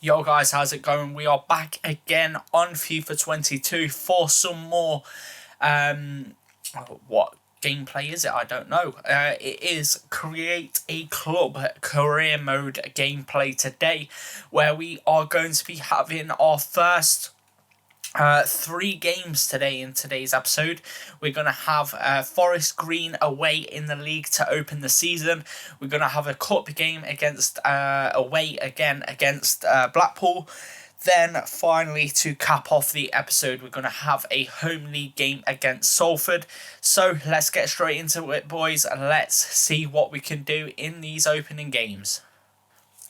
Yo guys, how's it going? We are back again on FIFA 22 for some more, um, what gameplay is it? I don't know. It is Create a Club career mode gameplay today, where we are going to be having our first three games today in today's episode. We're going to have Forest Green away in the league to open the season. We're going to have a cup game against away again against Blackpool. Then finally, to cap off the episode, we're going to have a home league game against Salford. So let's get straight into it, boys, and let's see what we can do in these opening games.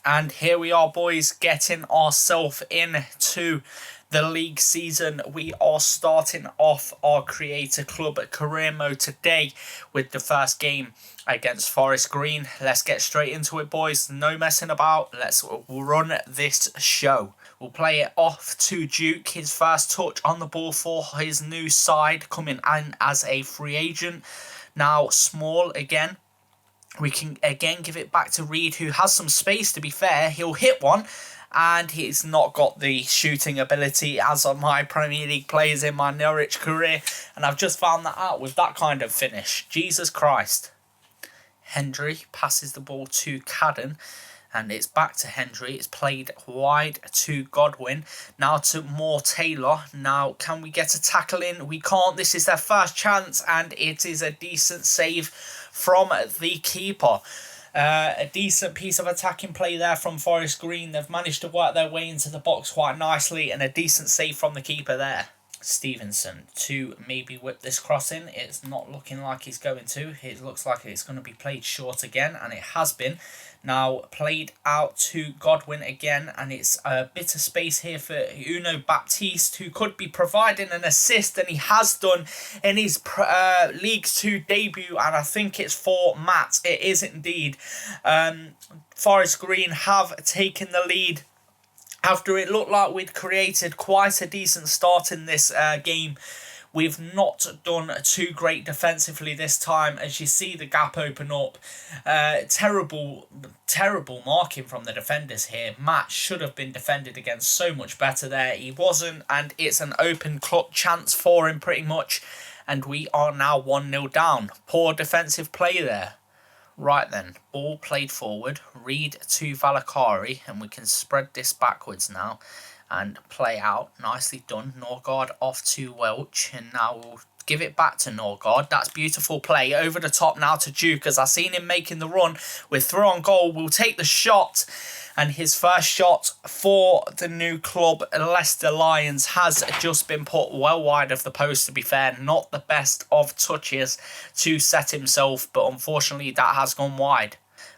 And here we are, boys, getting ourselves into the league season. We are starting off our Creator Club career mode today with the first game against Forest Green. Let's get straight into it, boys. No messing about. Let's run this show. We'll play it off to Duke. His first touch on the ball for his new side, coming in as a free agent. Now, Small again. We can again give it back to Reed, who has some space, to be fair. He'll hit one, and he's not got the shooting ability as on my Premier League players in my Norwich career. And I've just found that out with that kind of finish. Jesus Christ. Hendry passes the ball to Cadden, and it's back to Hendry. It's played wide to Godwin. Now to Moore Taylor. Now, can we get a tackle in? We can't. This is their first chance, and it is a decent save from the keeper. A decent piece of attacking play there from Forest Green. They've managed to work their way into the box quite nicely, and a decent save from the keeper there. Stevenson to maybe whip this cross in. It's not looking like he's going to. It looks like it's going to be played short again, and it has been. Now played out to Godwin again, and it's a bit of space here for Uno Baptiste, who could be providing an assist, and he has done in his League 2 debut, and I think it's for Matt. It is indeed. Forest Green have taken the lead after it looked like we'd created quite a decent start in this game. We've not done too great defensively this time, as you see the gap open up. Terrible marking from the defenders here. Matt should have been defended against so much better there. He wasn't, and it's an open clutch chance for him pretty much. And we are now 1-0 down. Poor defensive play there. Right then, ball played forward, Reed to Valakari, and we can spread this backwards now and play out. Nicely done. Norgard off to Welch, and now we'll give it back to Norgard. That's beautiful play. Over the top now to Duke, as I seen him making the run. We're through on goal. We'll take the shot, and his first shot for the new club, Leicester Lions, has just been put well wide of the post, to be fair. Not the best of touches to set himself, but unfortunately that has gone wide.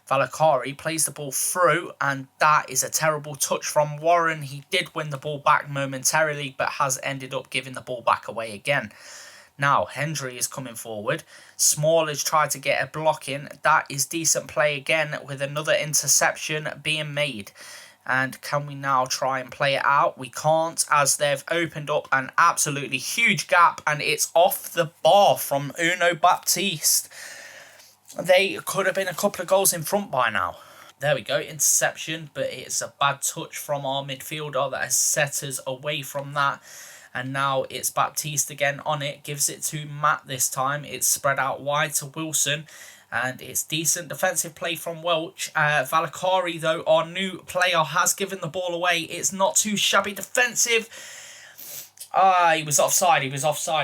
Valakari plays the ball through, and that is a terrible touch from Warren. He did win the ball back momentarily, but has ended up giving the ball back away again. Now, Hendry is coming forward. Small has tried to get a block in. That is decent play again, with another interception being made. And can we now try and play it out? We can't, as they've opened up an absolutely huge gap, and it's off the bar from Uno Baptiste. They could have been a couple of goals in front by now. There we go, interception, but it's a bad touch from our midfielder that has set us away from that. And now it's Baptiste again on it. Gives it to Matt this time. It's spread out wide to Wilson. And it's decent defensive play from Welch. Valakari, though, our new player, has given the ball away. It's not too shabby defensive. He was offside.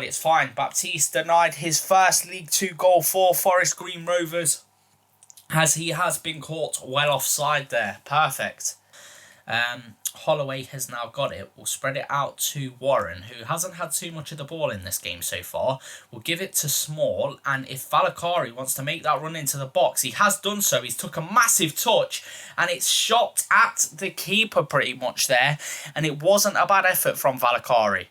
It's fine. Baptiste denied his first League 2 goal for Forest Green Rovers, as he has been caught well offside there. Perfect. Holloway has now got it. We'll spread it out to Warren, who hasn't had too much of the ball in this game so far. We'll give it to Small, and if Valakari wants to make that run into the box, he has done so. He's took a massive touch, and it's shot at the keeper pretty much there, and it wasn't a bad effort from Valakari.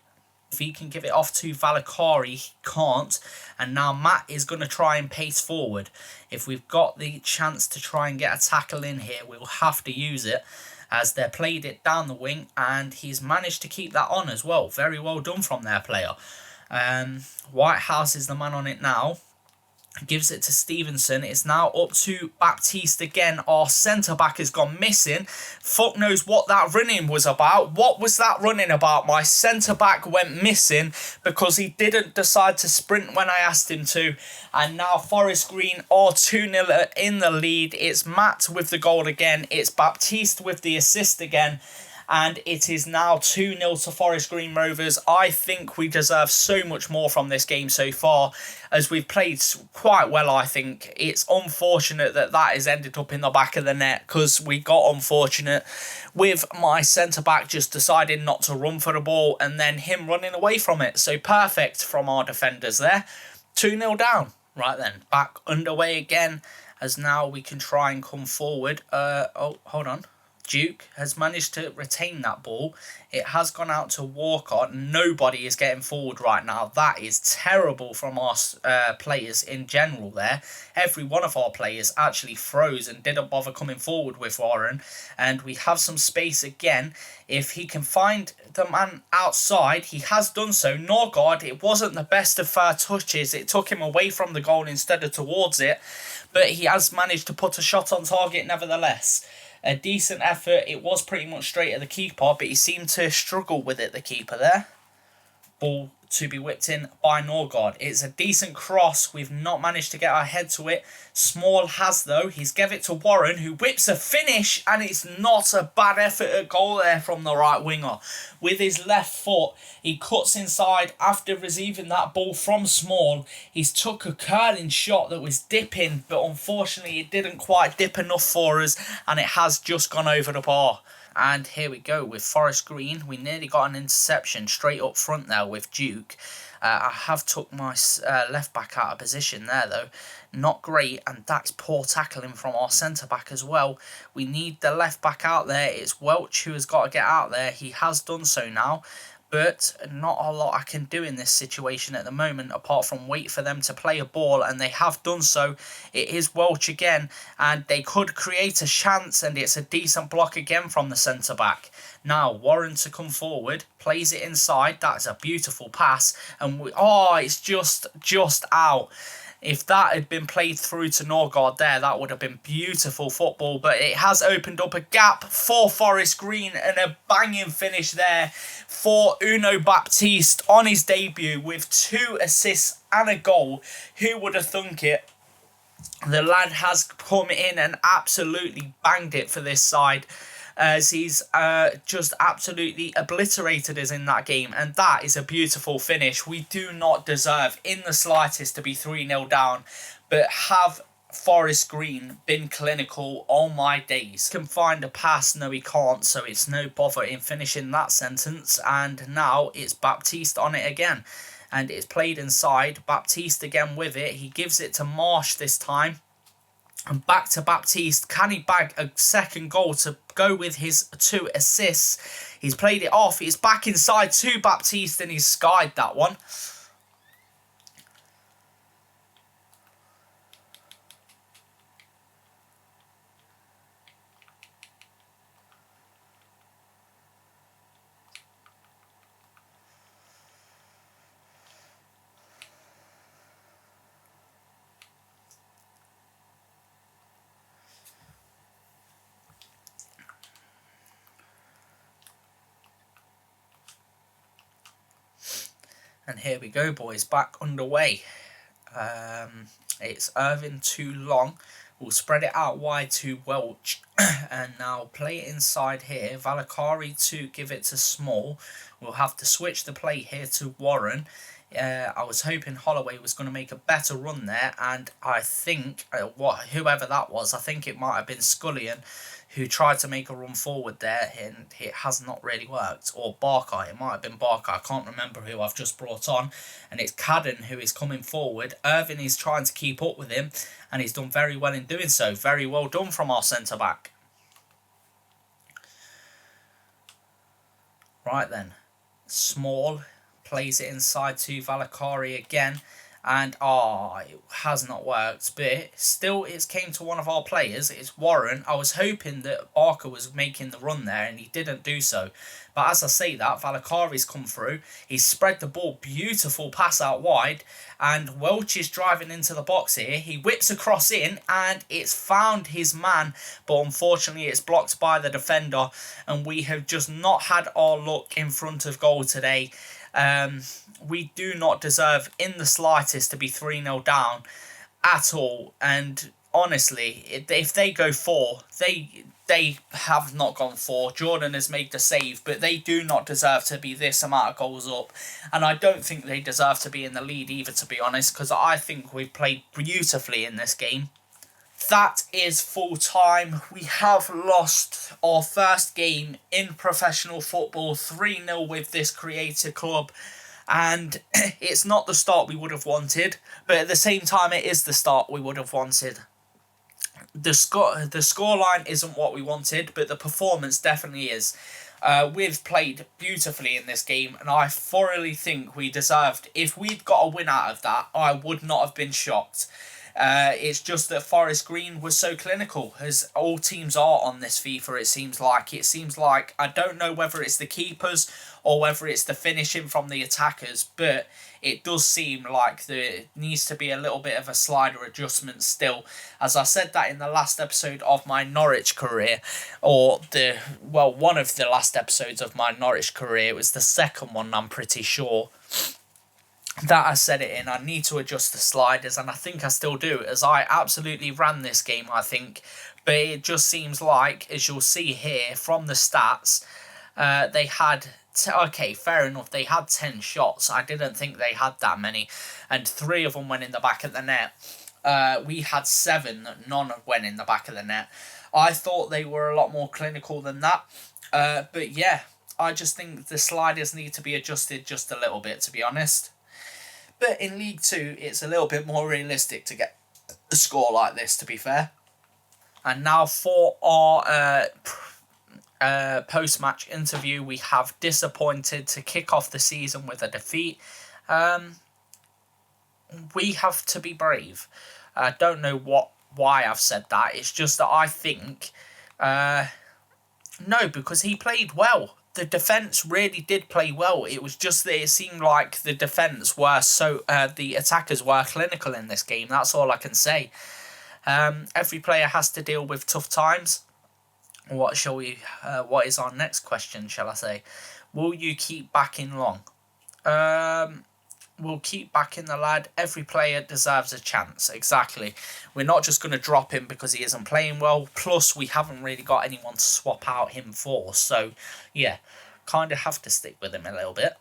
If he can give it off to Valakari, he can't. And now Matt is going to try and pace forward. If we've got the chance to try and get a tackle in here, we'll have to use it, as they played it down the wing, and he's managed to keep that on as well. Very well done from their player. Whitehouse is the man on it now. gives it to Stevenson. It's now up to Baptiste again. Our centre-back has gone missing. Fuck knows what that running was about. What was that running about? My centre-back went missing because he didn't decide to sprint when I asked him to. And now Forest Green are 2-0 in the lead. It's Matt with the goal again. It's Baptiste with the assist again. And it is now 2-0 to Forest Green Rovers. I think we deserve so much more from this game so far, as we've played quite well, I think. It's unfortunate that that has ended up in the back of the net, because we got unfortunate with my centre-back just deciding not to run for the ball and then him running away from it. So perfect from our defenders there. 2-0 down. Right then, back underway again, as now we can try and come forward. Oh, hold on. Duke has managed to retain that ball. It has gone out to Walcott. Nobody is getting forward right now. That is terrible from our players in general there. Every one of our players actually froze and didn't bother coming forward with Warren. And we have some space again. If he can find the man outside, he has done so. Norgard, it wasn't the best of fair touches. It took him away from the goal instead of towards it. But he has managed to put a shot on target nevertheless. A decent effort. It was pretty much straight at the keeper, but he seemed to struggle with it, the keeper there. Ball to be whipped in by Norgard. It's a decent cross. We've not managed to get our head to it. Small has, though. He's gave it to Warren, who whips a finish, and it's not a bad effort at goal there from the right winger. With his left foot, he cuts inside after receiving that ball from Small. He's took a curling shot that was dipping, but unfortunately it didn't quite dip enough for us, and it has just gone over the bar. And here we go with Forest Green. We nearly got an interception straight up front there with Duke. I have took my left back out of position there though. Not great, and that's poor tackling from our centre back as well. We need the left back out there. It's Welch who has got to get out there. He has done so now. But not a lot I can do in this situation at the moment apart from wait for them to play a ball, and they have done so. It is Welch again, and they could create a chance, and it's a decent block again from the centre-back. Now Warren to come forward, plays it inside. That's a beautiful pass, and it's just out. If that had been played through to Norgard there, that would have been beautiful football. But it has opened up a gap for Forest Green, and a banging finish there for Uno Baptiste on his debut with 2 assists and a goal. Who would have thunk it? The lad has come in and absolutely banged it for this side, as he's just absolutely obliterated us in that game. And that is a beautiful finish. We do not deserve in the slightest to be 3-0 down, but have Forest Green been clinical all my days? Can find a pass? No, he can't, so it's no bother in finishing that sentence. And now it's Baptiste on it again, and it's played inside. Baptiste again with it. He gives it to Marsh this time. And back to Baptiste. Can he bag a second goal to go with his 2 assists? He's played it off. It's back inside to Baptiste, and he's skied that one. And here we go, boys, back underway. It's Irvin too long. We'll spread it out wide to Welch. And now play it inside here. Valakari to give it to Small. We'll have to switch the play here to Warren. I was hoping Holloway was going to make a better run there. And I think, whoever that was, I think it might have been Scullion, who tried to make a run forward there, and it has not really worked. Or Barker, it might have been Barker, I can't remember who I've just brought on. And it's Cadden who is coming forward. Irvin is trying to keep up with him, and he's done very well in doing so. Very well done from our centre-back. Right then, Small plays it inside to Valakari again. and it has not worked. But still, it's came to one of our players. It's Warren. I was hoping that Barker was making the run there, and he didn't do so. But as I say that, Valakari's come through. He's spread the ball, beautiful pass out wide, and Welch is driving into the box here. He whips across in, and it's found his man, but unfortunately it's blocked by the defender, and we have just not had our luck in front of goal today. We do not deserve in the slightest to be 3-0 down at all, and honestly, if they go 4, they have not gone 4. Jordan has made the save, but they do not deserve to be this amount of goals up, and I don't think they deserve to be in the lead either, to be honest, because I think we've played beautifully in this game. That is full time. We have lost our first game in professional football 3-0 with this creator club, and it's not the start we would have wanted, but at the same time it is the start we would have wanted. The scoreline isn't what we wanted, but the performance definitely is. We've played beautifully in this game, and I thoroughly think we deserved, if we'd got a win out of that, I would not have been shocked. It's just that Forest Green was so clinical, as all teams are on this FIFA, it seems like. It seems like, I don't know whether it's the keepers or whether it's the finishing from the attackers, but it does seem like there needs to be a little bit of a slider adjustment still. As I said that in the last episode of my Norwich career, or one of the last episodes of my Norwich career. It was the second one, I'm pretty sure, that I said it in. I need to adjust the sliders, and I think I still do, as I absolutely ran this game, I think. But it just seems like, as you'll see here from the stats, they had... okay, fair enough, they had 10 shots. I didn't think they had that many, and 3 of them went in the back of the net. We had 7, none went in the back of the net. I thought they were a lot more clinical than that. But yeah, I just think the sliders need to be adjusted just a little bit, to be honest. But in League 2, it's a little bit more realistic to get a score like this, to be fair. And now for our post-match interview, we have disappointed to kick off the season with a defeat. We have to be brave. I don't know why I've said that. It's just that I think... no, because he played well. The defence really did play well. It was just that it seemed like the defence were the attackers were clinical in this game. That's all I can say. Every player has to deal with tough times. What is our next question, shall I say? Will you keep backing Long? We'll keep backing the lad. Every player deserves a chance. Exactly. We're not just going to drop him because he isn't playing well. Plus, we haven't really got anyone to swap out him for. So, yeah, kind of have to stick with him a little bit.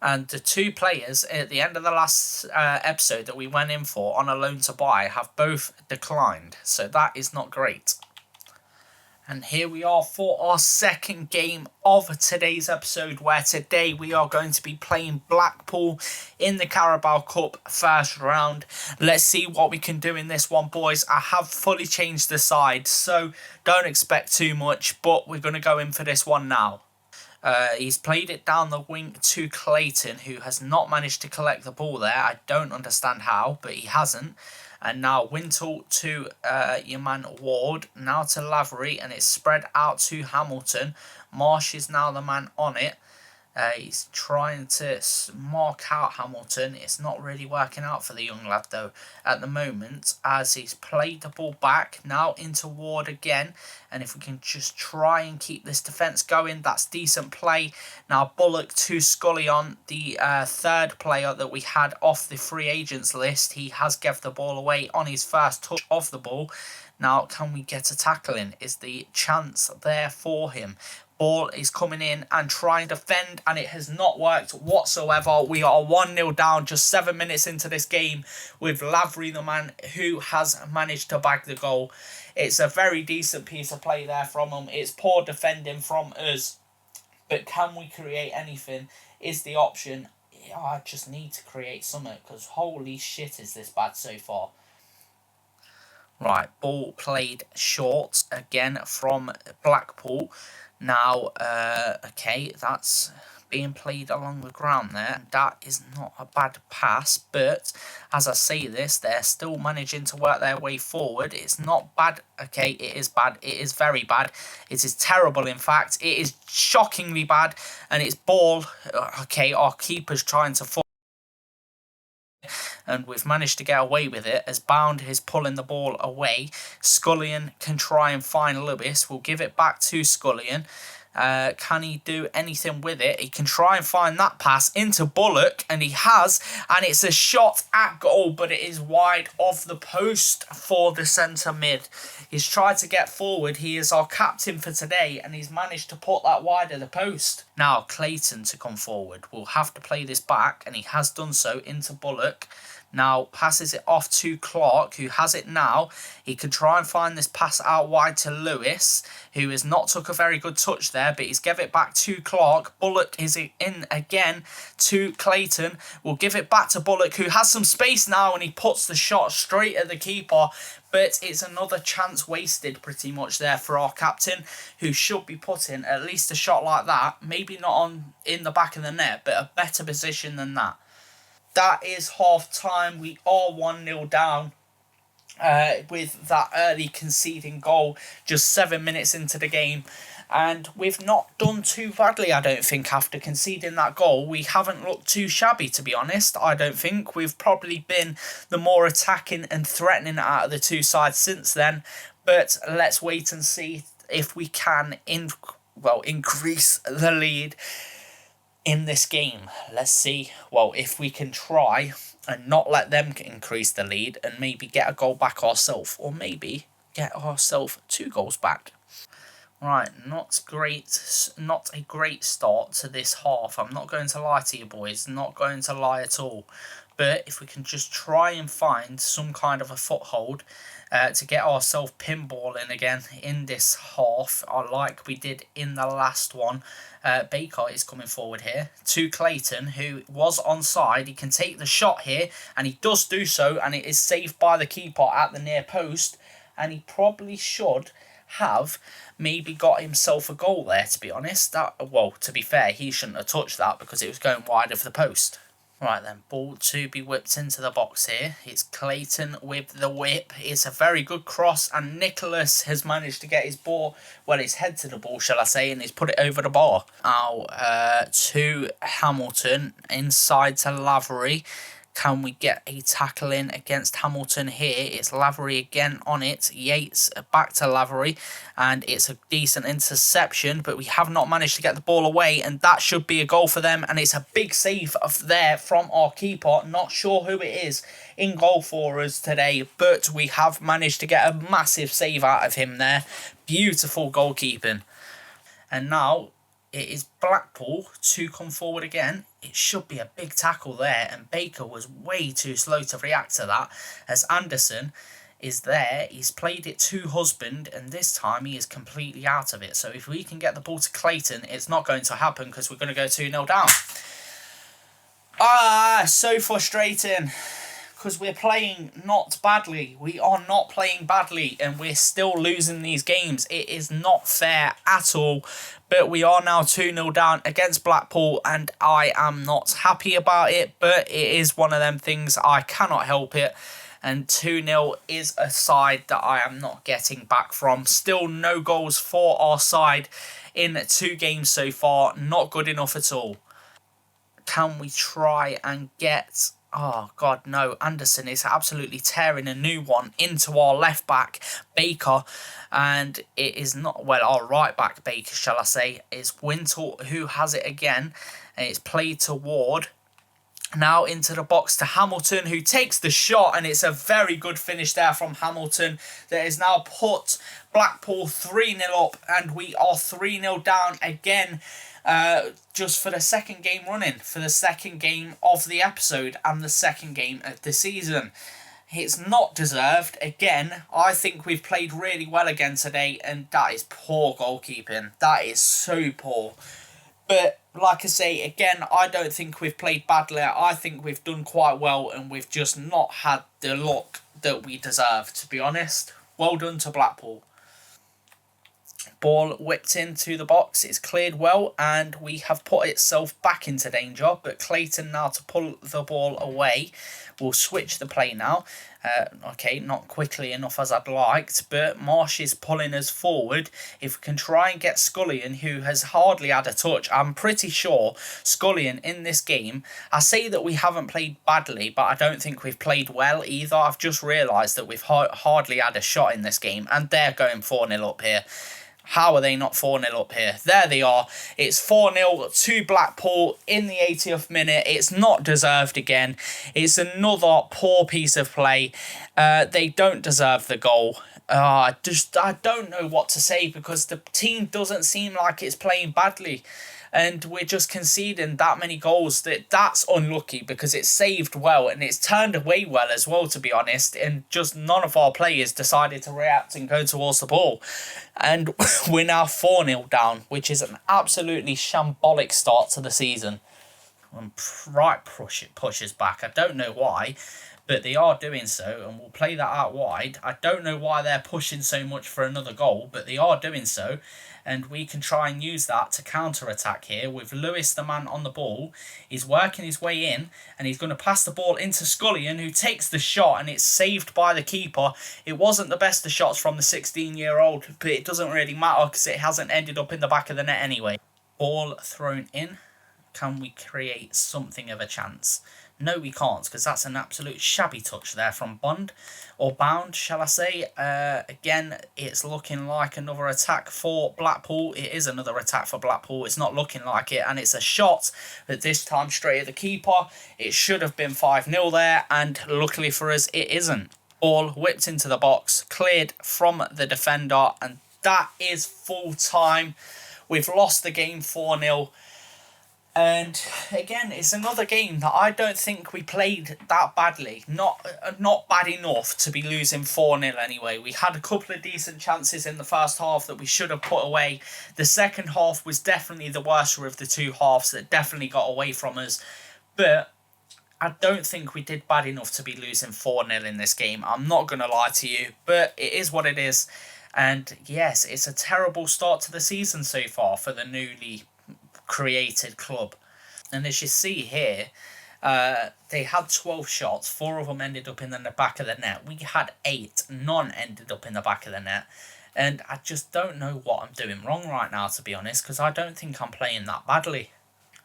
And the 2 players at the end of the last episode that we went in for on a loan to buy have both declined. So that is not great. And here we are for our second game of today's episode, where today we are going to be playing Blackpool in the Carabao Cup first round. Let's see what we can do in this one, boys. I have fully changed the side, so don't expect too much, but we're going to go in for this one now. He's played it down the wing to Clayton, who has not managed to collect the ball there. I don't understand how, but he hasn't. And now Wintle to your man Ward. Now to Lavery, and it's spread out to Hamilton. Marsh is now the man on it. He's trying to mark out Hamilton. It's not really working out for the young lad, though, at the moment, as he's played the ball back. Now into Ward again. And if we can just try and keep this defence going, that's decent play. Now Bullock to Scully on the third player that we had off the free agents list. He has given the ball away on his first touch of the ball. Now, can we get a tackle in? Is the chance there for him? Ball is coming in and trying to defend, and it has not worked whatsoever. We are 1-0 down just 7 minutes into this game, with Lavery the man who has managed to bag the goal. It's a very decent piece of play there from him. It's poor defending from us, but can we create anything is the option. I just need to create something, because holy shit is this bad so far. Right, ball played short again from Blackpool. Now, okay, that's being played along the ground there. That is not a bad pass, but as I say this, they're still managing to work their way forward. It's not bad. Okay, it is bad. It is very bad. It is terrible, in fact. It is shockingly bad, and it's ball. Okay, our keeper's trying to fall, and we've managed to get away with it as Bound is pulling the ball away. Scullion can try and find Lewis. We'll give it back to Scullion. Can he do anything with it? He can try and find that pass into Bullock, and he has, and it's a shot at goal, but it is wide of the post for the centre mid. He's tried to get forward. He is our captain for today, and he's managed to put that wide of the post. Now Clayton to come forward. We'll have to play this back, and he has done so into Bullock. Now passes it off to Clark, who has it now. He can try and find this pass out wide to Lewis, who has not took a very good touch there, but he's give it back to Clark. Bullock is in again to Clayton. We'll give it back to Bullock, who has some space now, and he puts the shot straight at the keeper. But it's another chance wasted pretty much there for our captain, who should be putting at least a shot like that. Maybe not on in the back of the net, but a better position than that. That is half time. We are 1-0 down with that early conceding goal just 7 minutes into the game. And we've not done too badly, I don't think, after conceding that goal. We haven't looked too shabby, to be honest. I don't think. We've probably been the more attacking and threatening out of the two sides since then. But let's wait and see if we can increase the lead in this game. Let's see, if we can try and not let them increase the lead and maybe get a goal back ourselves, or maybe get ourselves 2 goals back. Right, not a great start to this half. I'm not going to lie to you boys, not going to lie at all. But if we can just try and find some kind of a foothold to get ourselves pinballing again in this half, like we did in the last one. Baker is coming forward here to Clayton, who was onside. He can take the shot here, and he does do so, and it is saved by the keeper at the near post. And he probably should have maybe got himself a goal there, to be honest. To be fair, he shouldn't have touched that because it was going wide of the post. Right then, ball to be whipped into the box here. It's Clayton with the whip. It's a very good cross, and Nicholas has managed to get his head to the ball, shall I say, and he's put it over the bar. Now to Hamilton, inside to Lavery. Can we get a tackle in against Hamilton here? It's Lavery again on it. Yates back to Lavery, and it's a decent interception, but we have not managed to get the ball away, and that should be a goal for them, and it's a big save there from our keeper. Not sure who it is in goal for us today, but we have managed to get a massive save out of him there. Beautiful goalkeeping. And now it is Blackpool to come forward again. It should be a big tackle there, and Baker was way too slow to react to that, as Anderson is there. He's played it to Husband, and this time he is completely out of it. So if we can get the ball to Clayton, it's not going to happen because we're going to go 2-0 down. So frustrating, because we're playing not badly. We are not playing badly, and we're still losing these games. It is not fair at all. But we are now 2-0 down against Blackpool, and I am not happy about it. But it is one of them things, I cannot help it. And 2-0 is a side that I am not getting back from. Still no goals for our side in 2 games so far. Not good enough at all. Can we try and get... Oh, God, no. Anderson is absolutely tearing a new one into our left back, Baker. And it is not, our right back, Baker, shall I say, is Wintle who has it again. And it's played to Ward. Now into the box to Hamilton, who takes the shot. And it's a very good finish there from Hamilton that has now put Blackpool 3-0 up. And we are 3-0 down again. Just for the second game running, for the second game of the episode and the second game of the season. It's not deserved. Again, I think we've played really well again today, and that is poor goalkeeping. That is so poor. But like I say, again, I don't think we've played badly. I think we've done quite well, and we've just not had the luck that we deserve, to be honest. Well done to Blackpool. Ball whipped into the box, it's cleared well, and we have put itself back into danger, but Clayton now to pull the ball away. We'll switch the play now. Okay, not quickly enough as I'd liked, but Marsh is pulling us forward. If we can try and get Scullion, who has hardly had a touch, I'm pretty sure Scullion in this game, I say that we haven't played badly, but I don't think we've played well either. I've just realised that we've hardly had a shot in this game, and they're going 4-0 up here. How are they not 4-0 up here? There they are. It's 4-0 to Blackpool in the 80th minute. It's not deserved again. It's another poor piece of play. They don't deserve the goal. I don't know what to say, because the team doesn't seem like it's playing badly. And we're just conceding that many goals. That's unlucky, because it's saved well and it's turned away well as well, to be honest. And just none of our players decided to react and go towards the ball. And we're now 4-0 down, which is an absolutely shambolic start to the season. And right pushes back. I don't know why, but they are doing so, and we'll play that out wide. I don't know why they're pushing so much for another goal, but they are doing so, and we can try and use that to counter-attack here with Lewis, the man on the ball. He's working his way in, and he's going to pass the ball into Scullion, who takes the shot, and it's saved by the keeper. It wasn't the best of shots from the 16-year-old, but it doesn't really matter because it hasn't ended up in the back of the net anyway. Ball thrown in. Can we create something of a chance? No, we can't, because that's an absolute shabby touch there from Bond, or Bound, shall I say. Again, it's looking like another attack for Blackpool. It is another attack for Blackpool. It's not looking like it, and it's a shot, but this time straight at the keeper. It should have been 5-0 there, and luckily for us, it isn't. Ball whipped into the box, cleared from the defender, and that is full time. We've lost the game 4-0. And again, it's another game that I don't think we played that badly. Not bad enough to be losing 4-0 anyway. We had a couple of decent chances in the first half that we should have put away. The second half was definitely the worst of the two halves that definitely got away from us. But I don't think we did bad enough to be losing 4-0 in this game. I'm not going to lie to you, but it is what it is. And yes, it's a terrible start to the season so far for the newly created club. And as you see here, they had 12 shots, 4 of them ended up in the back of the net. We had 8, none ended up in the back of the net. And I just don't know what I'm doing wrong right now, to be honest, because I don't think I'm playing that badly.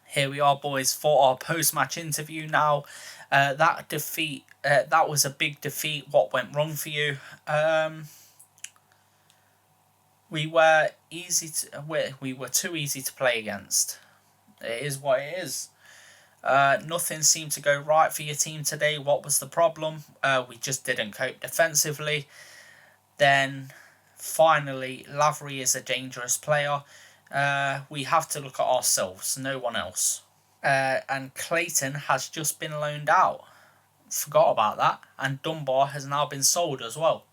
Here we are, boys, for our post-match interview now. That defeat, that was a big defeat. What went wrong for you? We were too easy to play against. It is what it is. Nothing seemed to go right for your team today. What was the problem? We just didn't cope defensively. Then, finally, Lavery is a dangerous player. We have to look at ourselves, no one else. And Clayton has just been loaned out. Forgot about that. And Dunbar has now been sold as well.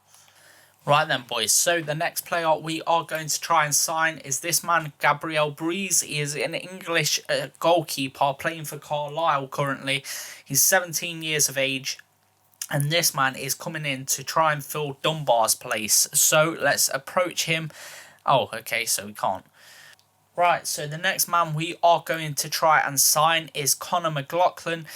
Right then, boys, so the next player we are going to try and sign is this man, Gabrielle Breeze. He is an English goalkeeper playing for Carlisle currently. He's 17 years of age, and this man is coming in to try and fill Dunbar's place. So let's approach him. Oh, okay, so we can't. Right, so the next man we are going to try and sign is Conor Mclaughlin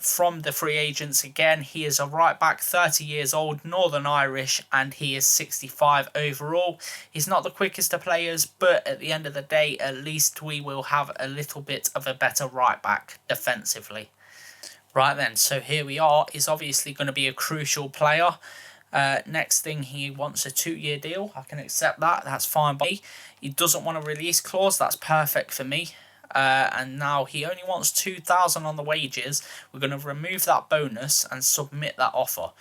from the free agents again. He is a right back, 30 years old, Northern Irish, and he is 65 overall. He's not the quickest of players, but at the end of the day, at least we will have a little bit of a better right back defensively. Right then, so here we are. He's obviously going to be a crucial player. Next thing, he wants a 2-year deal. I can accept that. That's fine by me. He doesn't want a release clause. That's perfect for me. And now he only wants 2,000 on the wages. We're going to remove that bonus and submit that offer.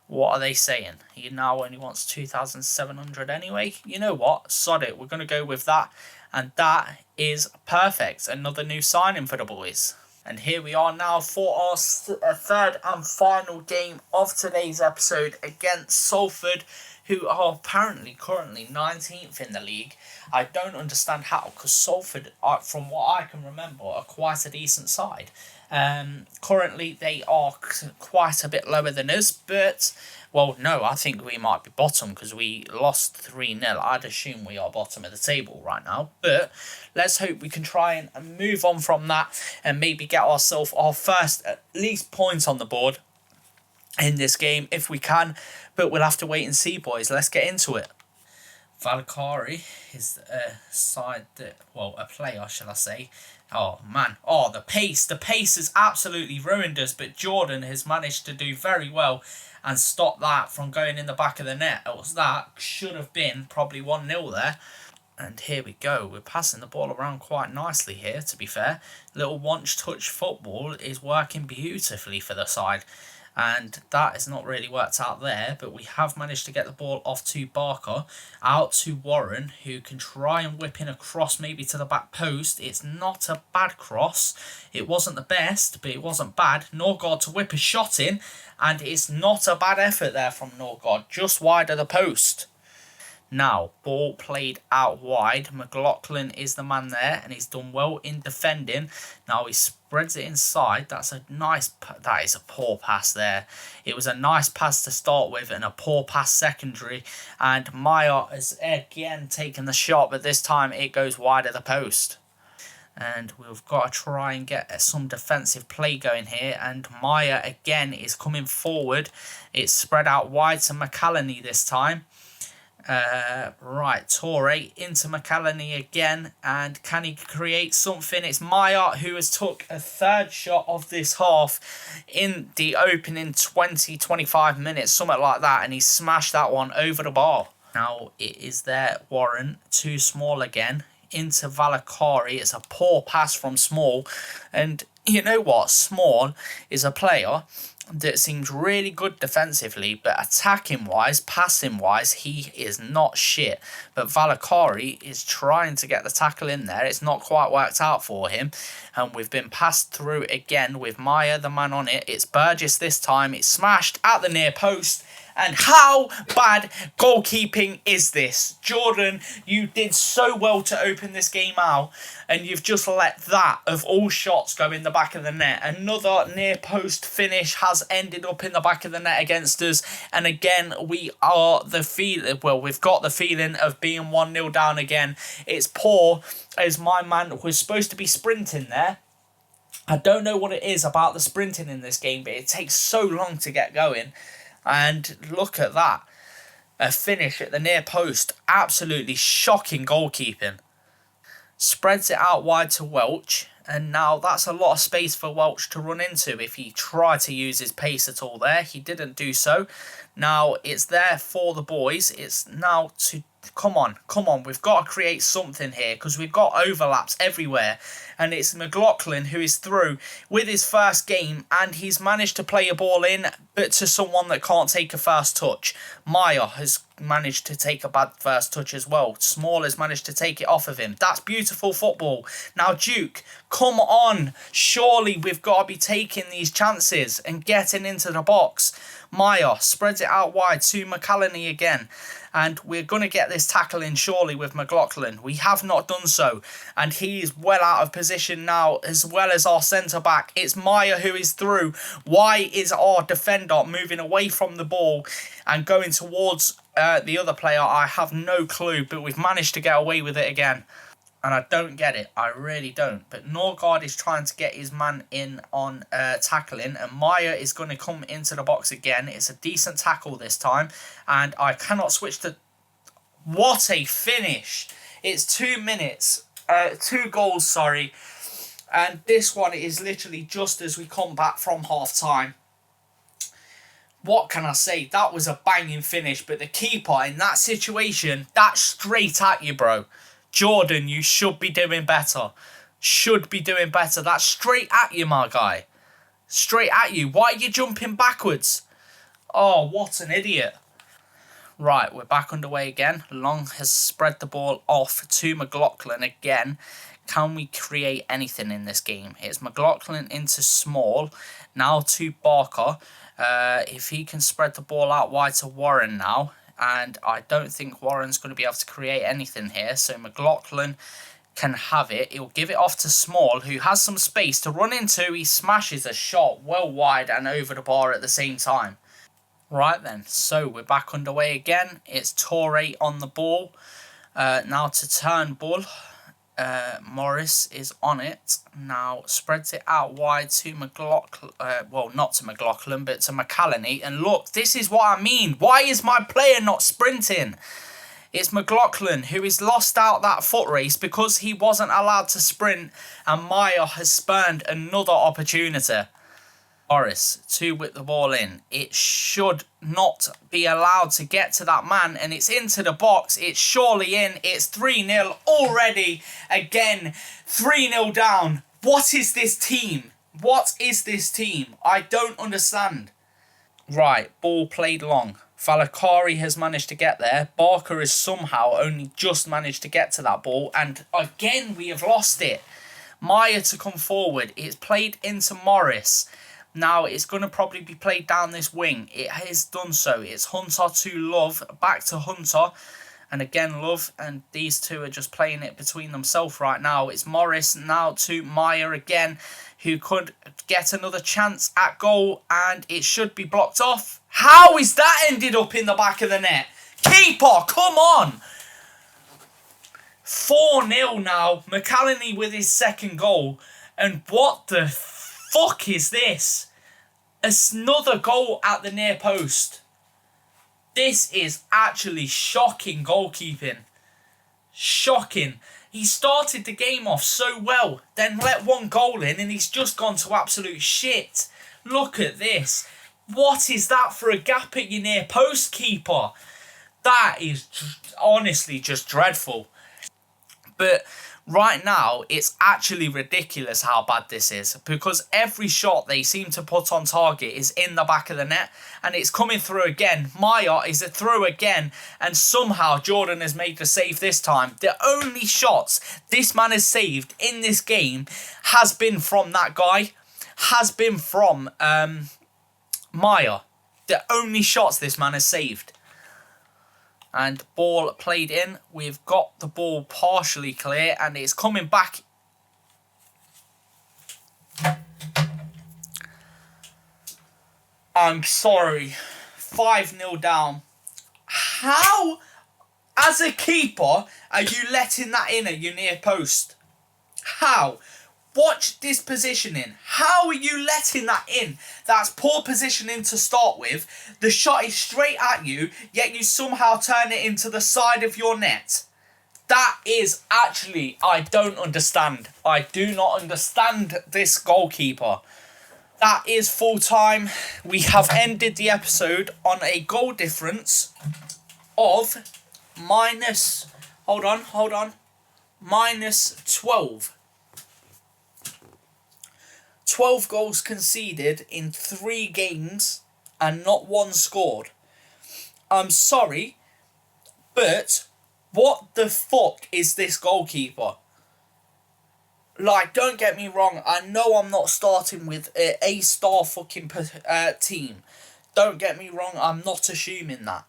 What are they saying? He now only wants 2,700 anyway. You know what? Sod it. We're going to go with that. And that is perfect. Another new signing for the boys. And here we are now for our third and final game of today's episode against Salford, who are apparently currently 19th in the league. I don't understand how, because Salford, from what I can remember, are quite a decent side. Currently, they are quite a bit lower than us, but Well, no, I think we might be bottom because we lost 3-0. I'd assume we are bottom of the table right now. But let's hope we can try and move on from that and maybe get ourselves our first at least points on the board in this game if we can. But we'll have to wait and see, boys. Let's get into it. Valkyrie is a side that, well, a player, shall I say. Oh, man. Oh, the pace. The pace has absolutely ruined us, but Jordan has managed to do very well and stop that from going in the back of the net. Else that should have been probably 1-0 there. And here we go. We're passing the ball around quite nicely here, to be fair. Little one-touch football is working beautifully for the side. And that has not really worked out there, but we have managed to get the ball off to Barker, out to Warren, who can try and whip in a cross maybe to the back post. It's not a bad cross. It wasn't the best, but it wasn't bad. Norgard to whip a shot in, and it's not a bad effort there from Norgard, just wide of the post. Now, ball played out wide. McLaughlin is the man there, and he's done well in defending. Now he spreads it inside. That is a poor pass there. It was a nice pass to start with, and a poor pass secondary. And Meyer has again taken the shot, but this time it goes wide of the post. And we've got to try and get some defensive play going here. And Meyer again is coming forward. It's spread out wide to McAlhenney this time. Right, Torre into McAlhenney again, and can he create something? It's Meyer who has took a third shot of this half in the opening 20-25 minutes, something like that, and he smashed that one over the bar. Now it is there, Warren, too small again, into Valakari. It's a poor pass from Small, and you know what? Small is a player that seems really good defensively, but attacking-wise, passing-wise, he is not shit. But Valakari is trying to get the tackle in there. It's not quite worked out for him. And we've been passed through again with Meyer, the man on it. It's Burgess this time. It's smashed at the near post. And how bad goalkeeping is this? Jordan, you did so well to open this game out, and you've just let that, of all shots, go in the back of the net. Another near post finish has ended up in the back of the net against us. And again, we've got the feeling of being 1-0 down again. It's poor, as my man was supposed to be sprinting there. I don't know what it is about the sprinting in this game, but it takes so long to get going. And look at that. A finish at the near post. Absolutely shocking goalkeeping. Spreads it out wide to Welch. And now that's a lot of space for Welch to run into if he tried to use his pace at all there. He didn't do so. Now it's there for the boys. It's now to... Come on. We've got to create something here because we've got overlaps everywhere. And it's McLaughlin who is through with his first game, and he's managed to play a ball in, but to someone that can't take a first touch. Meyer has managed to take a bad first touch as well. Small has managed to take it off of him. That's beautiful football. Now Duke, come on. Surely we've got to be taking these chances and getting into the box. Meyer spreads it out wide to McAlhenney again. And we're going to get this tackle in surely with McLaughlin. We have not done so. And he is well out of position now, as well as our centre-back. It's Meyer who is through. Why is our defender moving away from the ball and going towards the other player? I have no clue, but we've managed to get away with it again. And I don't get it. I really don't. But Norgard is trying to get his man in on tackling. And Meyer is going to come into the box again. It's a decent tackle this time. And I cannot switch to... What a finish. It's 2 minutes. 2 goals, sorry. And this one is literally just as we come back from half-time. What can I say? That was a banging finish. But the keeper in that situation, that's straight at you, bro. Jordan, you should be doing better. That's straight at you, my guy. Straight at you. Why are you jumping backwards? Oh, what an idiot. Right, we're back underway again. Long has spread the ball off to McLaughlin again. Can we create anything in this game? It's McLaughlin into Small. Now to Barker. If he can spread the ball out wide to Warren now. And I don't think Warren's going to be able to create anything here. So McLaughlin can have it. He'll give it off to Small, who has some space to run into. He smashes a shot well wide and over the bar at the same time. Right then, so we're back underway again. It's Torre on the ball. Now to Turnbull. Morris is on it. Now spreads it out wide to McLaughlin. Well, not to McLaughlin, but to McCallany. And look, this is what I mean. Why is my player not sprinting? It's McLaughlin who has lost out that foot race because he wasn't allowed to sprint, and Maya has spurned another opportunity. Morris to whip the ball in. It should not be allowed to get to that man, and it's into the box. It's surely in. It's 3-0 already. Again, 3-0 down. What is this team? What is this team? I don't understand. Right, ball played long. Falakari has managed to get there. Barker has somehow only just managed to get to that ball, and again we have lost it. Maya to come forward. It's played into Morris. Now it's going to probably be played down this wing. It has done so. It's Hunter to Love. Back to Hunter. And again Love. And these two are just playing it between themselves right now. It's Morris now to Maya again, who could get another chance at goal. And it should be blocked off. How is that ended up in the back of the net? Keeper, come on! 4-0 now. McCallany with his second goal. And what the fuck is this? Another goal at the near post. This is actually shocking goalkeeping. Shocking. He started the game off so well, then let one goal in and he's just gone to absolute shit. Look at this. What is that for a gap at your near post, keeper? That is honestly just dreadful. But right now, it's actually ridiculous how bad this is, because every shot they seem to put on target is in the back of the net, and it's coming through again. Maya is a through again, and somehow Jordan has made the save this time. The only shots this man has saved in this game has been from that guy, has been from Maya. The only shots this man has saved. And ball played in. We've got the ball partially clear, and it's coming back. I'm sorry. 5-0 down. How, as a keeper, are you letting that in at your near post? How? Watch this positioning. How are you letting that in? That's poor positioning to start with. The shot is straight at you, yet you somehow turn it into the side of your net. That is actually, I don't understand. I do not understand this goalkeeper. That is full time. We have ended the episode on a goal difference of minus, hold on, minus 12. 12 goals conceded in 3 games and not one scored. I'm sorry, but what the fuck is this goalkeeper? Like, don't get me wrong, I know I'm not starting with an A-star fucking team. Don't get me wrong, I'm not assuming that.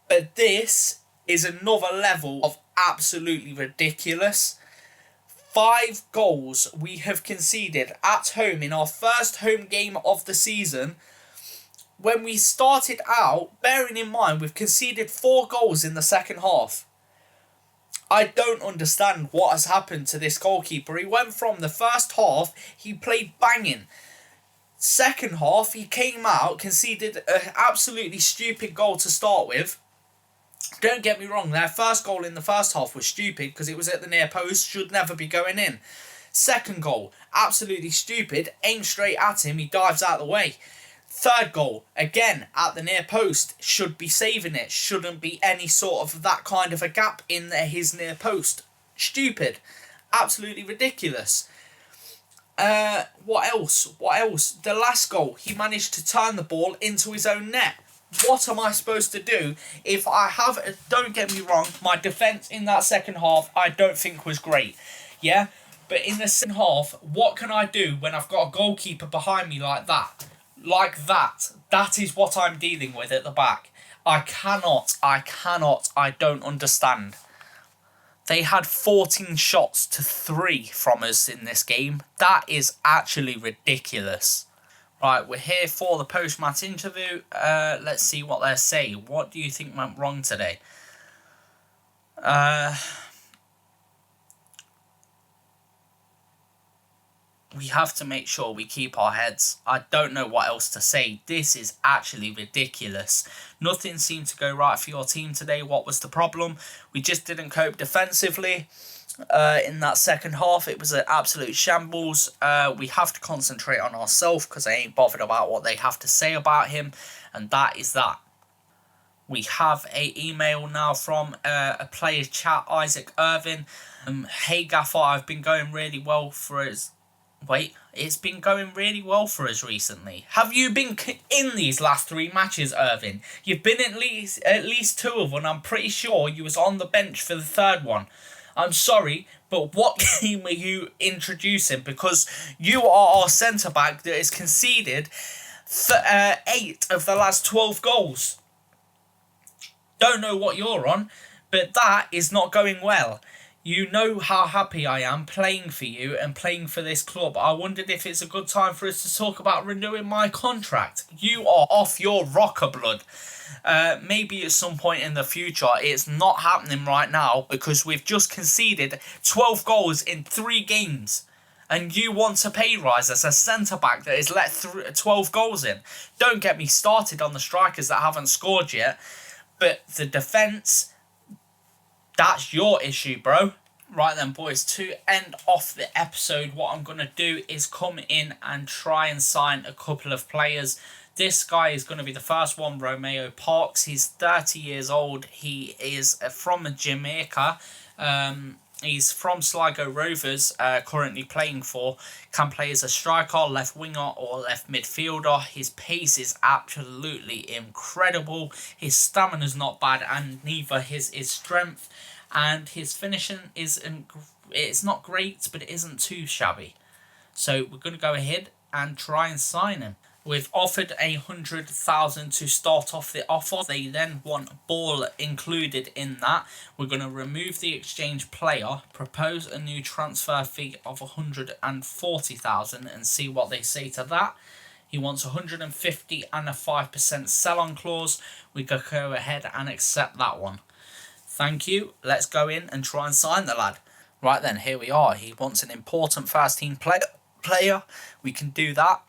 But this is another level of absolutely ridiculous. 5 goals we have conceded at home in our first home game of the season. When we started out, bearing in mind we've conceded 4 goals in the second half. I don't understand what has happened to this goalkeeper. He went from the first half, he played banging. Second half, he came out, conceded an absolutely stupid goal to start with. Don't get me wrong, their first goal in the first half was stupid because it was at the near post, should never be going in. Second goal, absolutely stupid, aimed straight at him, he dives out of the way. Third goal, again, at the near post, should be saving it, shouldn't be any sort of that kind of a gap in his near post. Stupid, absolutely ridiculous. What else? The last goal, he managed to turn the ball into his own net. What am I supposed to do if I have... Don't get me wrong, my defence in that second half I don't think was great. Yeah? But in the second half, what can I do when I've got a goalkeeper behind me like that? Like that. That is what I'm dealing with at the back. I don't understand. They had 14 shots to 3 from us in this game. That is actually ridiculous. Right, we're here for the post-match interview. Let's see what they say. What do you think went wrong today? We have to make sure we keep our heads. I don't know what else to say. This is actually ridiculous. Nothing seemed to go right for your team today. What was the problem? We just didn't cope defensively. In that second half, it was an absolute shambles. We have to concentrate on ourselves because I ain't bothered about what they have to say about him, and that is that. We have a email now from a player's chat, Isaac Irvin. Hey Gaffer, I've been going really well for us. Wait, it's been going really well for us recently. Have you been in these last 3 matches, Irvin? You've been at least 2 of them. I'm pretty sure you was on the bench for the 3rd one. I'm sorry, but what game are you introducing? Because you are our centre-back that has conceded 8 of the last 12 goals. Don't know what you're on, but that is not going well. You know how happy I am playing for you and playing for this club. I wondered if it's a good time for us to talk about renewing my contract. You are off your rocker blood. Maybe at some point in the future. It's not happening right now because we've just conceded 12 goals in 3 games. And you want a pay rise as a centre-back that has let 12 goals in. Don't get me started on the strikers that haven't scored yet. But the defence, that's your issue, bro. Right then, boys, to end off the episode, what I'm going to do is come in and try and sign a couple of players. This guy is going to be the first one, Romeo Parks. He's 30 years old. He is from Jamaica. He's from Sligo Rovers, currently playing for. Can play as a striker, left winger or left midfielder. His pace is absolutely incredible. His stamina's not bad, and neither his strength. And his finishing it's not great, but it isn't too shabby. So we're going to go ahead and try and sign him. We've offered 100,000 to start off the offer. They then want ball included in that. We're going to remove the exchange player, propose a new transfer fee of 140,000 and see what they say to that. He wants 150 and a 5% sell-on clause. We could go ahead and accept that one. Thank you. Let's go in and try and sign the lad. Right then, here we are. He wants an important first team player. We can do that.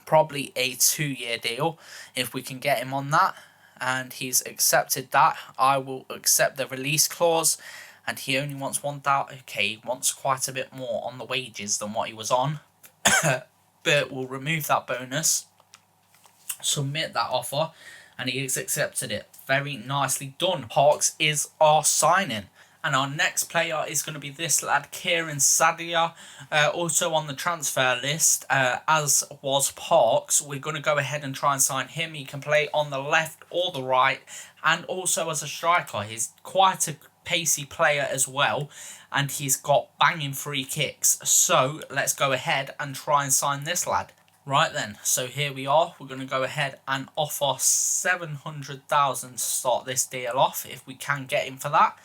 Probably a 2-year deal if we can get him on that, and he's accepted that. I will accept the release clause, and he only wants 1,000. Okay, he wants quite a bit more on the wages than what he was on, but we'll remove that bonus, submit that offer, and he has accepted it. Very nicely done. Parks is our signing. And our next player is going to be this lad, Kieran Sadia, also on the transfer list, as was Parks. We're going to go ahead and try and sign him. He can play on the left or the right, and also as a striker. He's quite a pacey player as well, and he's got banging free kicks. So let's go ahead and try and sign this lad. Right then, so here we are. We're going to go ahead and offer 700,000 to start this deal off, if we can get him for that.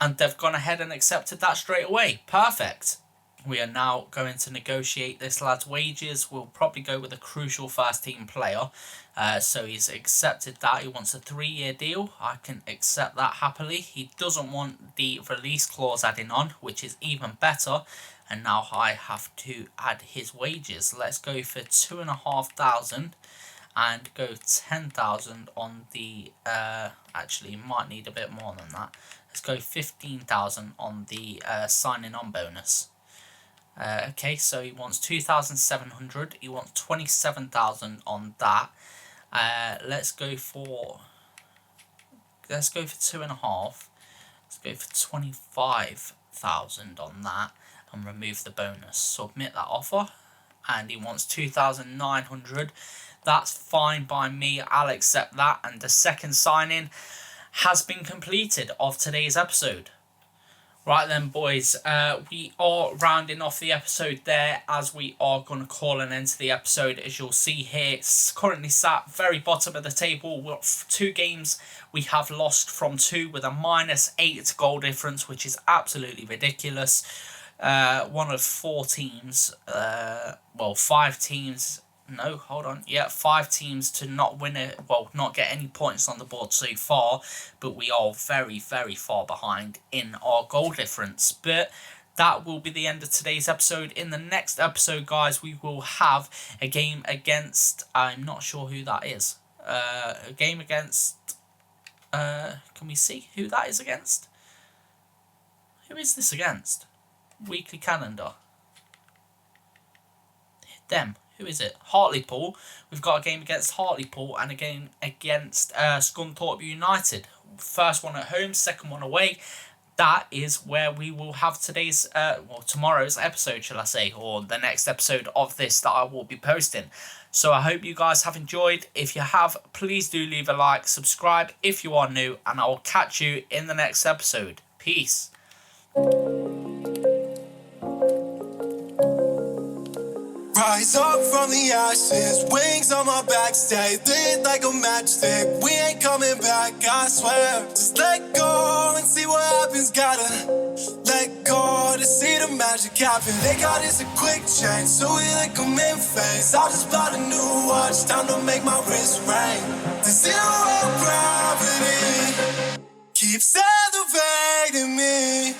And they've gone ahead and accepted that straight away. Perfect. We are now going to negotiate this lad's wages. We'll probably go with a crucial first team player. So he's accepted that. He wants a 3-year deal. I can accept that happily. He doesn't want the release clause adding on, which is even better. And now I have to add his wages. Let's go for 2,500 and go 10,000 on the... actually, might need a bit more than that. Let's go 15,000 on the signing on bonus. Okay, so he wants 2,700. He wants 27,000 on that. Let's go for 2.5. Let's go for 25,000 on that and remove the bonus. Submit that offer, and he wants 2,900. That's fine by me. I'll accept that, and the second signing has been completed of today's episode. Right then, boys, we are rounding off the episode there, as we are going to call an end to the episode. As you'll see here, it's currently sat very bottom of the table. We've got 2 games we have lost from 2 with a -8 goal difference, which is absolutely ridiculous. one of 4 teams, well, 5 teams. No, hold on. Yeah, 5 teams to not win it. Well, not get any points on the board so far, but we are very, very far behind in our goal difference. But that will be the end of today's episode. In the next episode, guys, we will have a game against. I'm not sure who that is. A game against. Can we see who that is against? Who is this against? Weekly calendar. Them. Who is it? Hartlepool. We've got a game against Hartlepool and a game against Scunthorpe United. First one at home, second one away. That is where we will have today's, tomorrow's episode, shall I say, or the next episode of this that I will be posting. So I hope you guys have enjoyed. If you have, please do leave a like, subscribe if you are new, and I will catch you in the next episode. Peace. Rise up from the ashes, wings on my back, stay lit like a matchstick. We ain't coming back, I swear. Just let go and see what happens. Gotta let go to see the magic happen. They got us a quick change, so we like them in phase. I just bought a new watch, time to make my wrist ring. The zero gravity keeps elevating me.